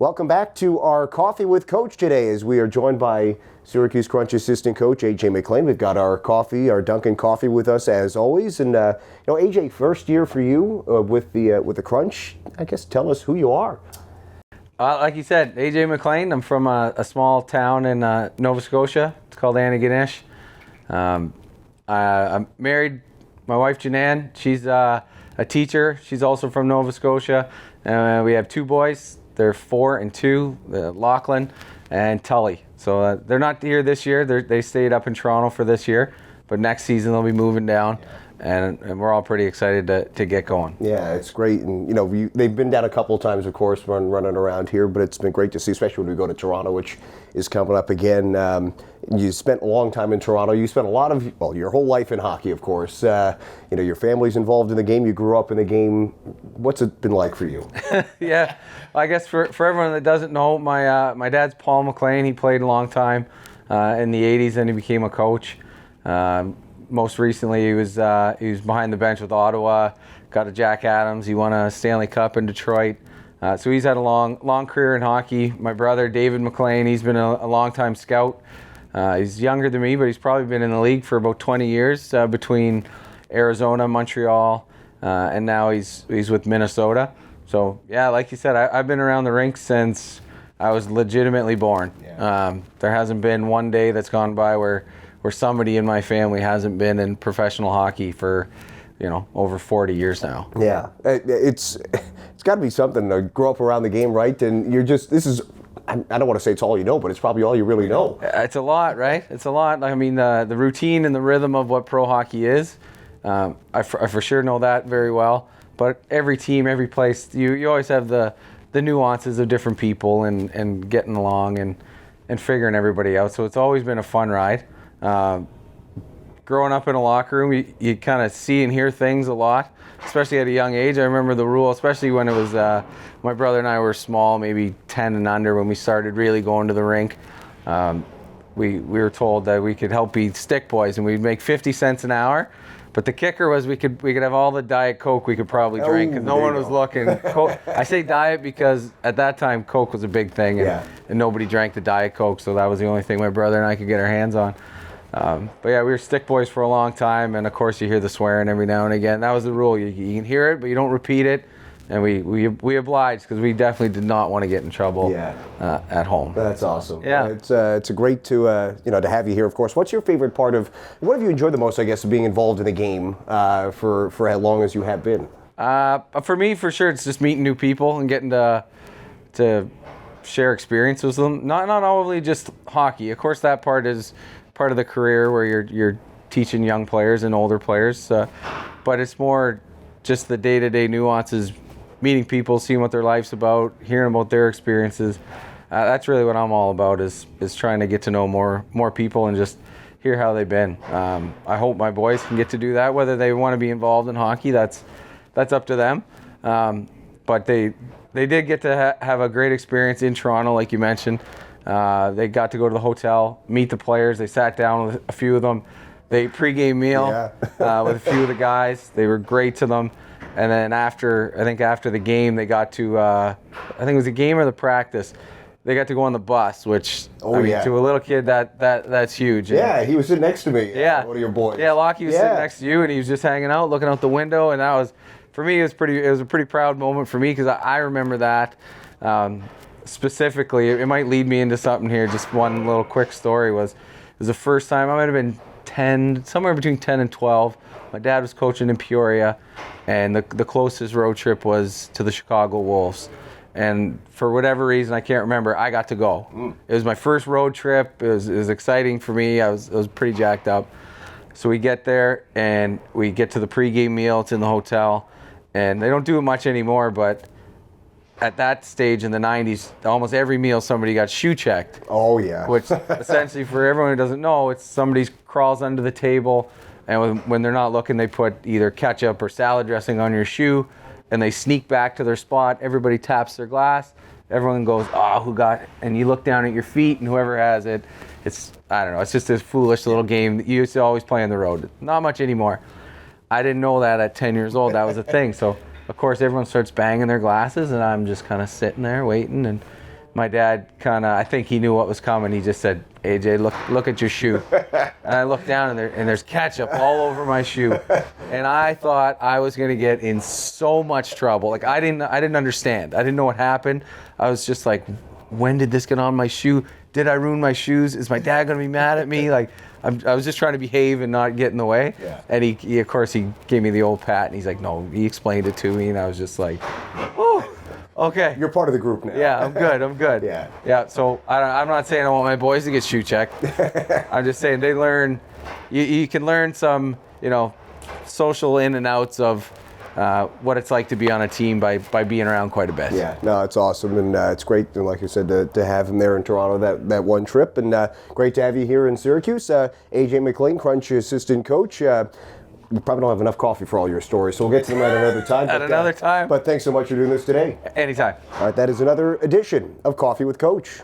Welcome back to our Coffee with Coach today as we are joined by Syracuse Crunch Assistant Coach A.J. MacLean. We've got our Dunkin Coffee with us as always. And, A.J., first year for you with the Crunch. I guess tell us who you are. Like you said, A.J. MacLean. I'm from a small town in Nova Scotia. It's called Antigonish. I'm married. My wife, Janan, she's a teacher. She's also from Nova Scotia. We have two boys. They're 4 and 2, Lachlan and Tully. So they're not here this year. They stayed up in Toronto for this year. But next season they'll be moving down. And we're all pretty excited to get going. Yeah, it's great. And, they've been down a couple of times, of course, running around here. But it's been great to see, especially when we go to Toronto, which is coming up again. You spent a long time in Toronto. You spent a lot of, your whole life in hockey, of course. Your family's involved in the game. You grew up in the game. What's it been like for you? Yeah, I guess for everyone that doesn't know, my dad's Paul MacLean. He played a long time in the 80s, and he became a coach. Most recently, he was behind the bench with Ottawa, got a Jack Adams. He won a Stanley Cup in Detroit. So he's had a long career in hockey. My brother, David MacLean, he's been a long-time scout. He's younger than me, but he's probably been in the league for about 20 years between Arizona, Montreal, and now he's with Minnesota. So, yeah, like you said, I've been around the rink since I was legitimately born. Yeah. There hasn't been one day that's gone by where somebody in my family hasn't been in professional hockey for, over 40 years now. Yeah, it's got to be something to grow up around the game, right? And I don't want to say it's all you know, but it's probably all you really know. It's a lot, right? It's a lot. I mean, the routine and the rhythm of what pro hockey is, I for sure know that very well. But every team, every place, you always have the nuances of different people and getting along and figuring everybody out. So it's always been a fun ride. Growing up in a locker room, you kind of see and hear things a lot, especially at a young age. I remember the rule, especially when it was my brother and I were small, maybe 10 and under, when we started really going to the rink. We were told that we could help be stick boys, and we'd make 50 cents an hour. But the kicker was we could have all the Diet Coke we could probably drink, because no one was looking. I say Diet because at that time Coke was a big thing, and nobody drank the Diet Coke, so that was the only thing my brother and I could get our hands on. But yeah, we were stick boys for a long time, and of course you hear the swearing every now and again. That was the rule. You can hear it, but you don't repeat it. And we obliged, because we definitely did not want to get in trouble at home. That's awesome. Yeah, it's great to have you here. Of course, what's your favorite part of? What have you enjoyed the most? I guess, of being involved in the game for as long as you have been. For me, for sure, it's just meeting new people and getting to share experiences with them. Not only just hockey. Of course, that part is part of the career where you're teaching young players and older players. But it's more just the day-to-day nuances. Meeting people, seeing what their life's about, hearing about their experiences. That's really what I'm all about, is trying to get to know more people and just hear how they've been. I hope my boys can get to do that. Whether they want to be involved in hockey, that's up to them. But they did get to have a great experience in Toronto, like you mentioned. They got to go to the hotel, meet the players. They sat down with a few of them. They pregame meal with a few of the guys. They were great to them. And then after the game, they got to, I think it was the game or the practice, they got to go on the bus, which, to a little kid, that's huge. Yeah, he was sitting next to me. Yeah. One of your boys. Yeah, Lockie was sitting next to you, and he was just hanging out, looking out the window, and that was, for me, it was a pretty proud moment for me, because I remember that. Specifically, it might lead me into something here. Just one little quick story was the first time, I might have been 10, somewhere between 10 and 12. My dad was coaching in Peoria, and the closest road trip was to the Chicago Wolves. And for whatever reason, I can't remember, I got to go. It was my first road trip. It was exciting for me. I was pretty jacked up. So we get there, and we get to the pregame meal. It's in the hotel, and they don't do it much anymore, but at that stage in the 90s, almost every meal somebody got shoe checked. Oh, yeah. Which essentially, for everyone who doesn't know, it's somebody crawls under the table, and when they're not looking, they put either ketchup or salad dressing on your shoe, and they sneak back to their spot. Everybody taps their glass. Everyone goes, "Oh, who got it?" And you look down at your feet, and whoever has it, I don't know, it's just this foolish little game that you used to always play on the road. Not much anymore. I didn't know that at 10 years old. That was a thing. So, of course, everyone starts banging their glasses, and I'm just kind of sitting there waiting. And my dad I think he knew what was coming. He just said, AJ, look at your shoe. And I looked down and there's ketchup all over my shoe. And I thought I was gonna get in so much trouble. Like I didn't understand. I didn't know what happened. I was just like, when did this get on my shoe? Did I ruin my shoes? Is my dad gonna be mad at me? Like I was just trying to behave and not get in the way. Yeah. And he of course he gave me the old pat and he's like, no, he explained it to me and I was just like, oh. Okay. You're part of the group now. Yeah, I'm good. Yeah. Yeah, so I'm not saying I want my boys to get shoe checked. I'm just saying they learn, you can learn some, social in and outs of what it's like to be on a team by being around quite a bit. Yeah, no, it's awesome, and it's great, and like I said, to have him there in Toronto that one trip, and great to have you here in Syracuse. A.J. MacLean, Crunch assistant coach. We probably don't have enough coffee for all your stories, so we'll get to them at another time. Another time. But thanks so much for doing this today. Anytime. All right, that is another edition of Coffee with Coach.